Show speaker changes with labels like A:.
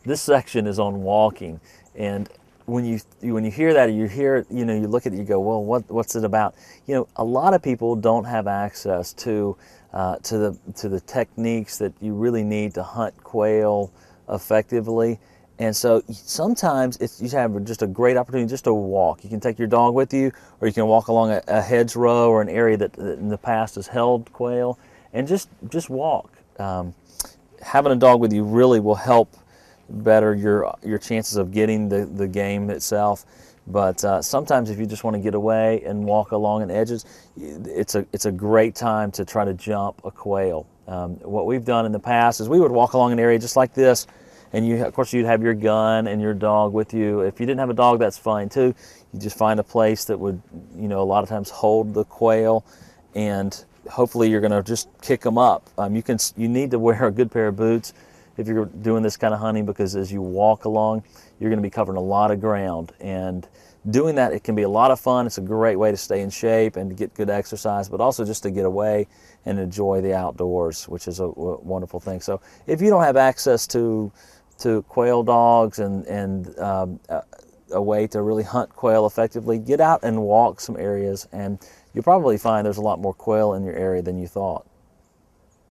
A: this section is on walking, and when you hear that, or you hear, you look at it, you go, well, what's it about? A lot of people don't have access to the techniques that you really need to hunt quail effectively. And so sometimes you have just a great opportunity just to walk. You can take your dog with you, or you can walk along a hedgerow or an area that in the past has held quail, and just walk. Having a dog with you really will help better your chances of getting the game itself. But sometimes if you just want to get away and walk along the edges, it's a great time to try to jump a quail. What we've done in the past is we would walk along an area just like this, and of course you'd have your gun and your dog with you. If you didn't have a dog, that's fine too. You just find a place that would, a lot of times hold the quail, and hopefully you're going to just kick them up. You need to wear a good pair of boots if you're doing this kind of hunting, because as you walk along, you're going to be covering a lot of ground, and doing that, it can be a lot of fun. It's a great way to stay in shape and to get good exercise, but also just to get away and enjoy the outdoors, which is a wonderful thing. So if you don't have access to quail dogs and a way to really hunt quail effectively, get out and walk some areas, and you'll probably find there's a lot more quail in your area than you thought.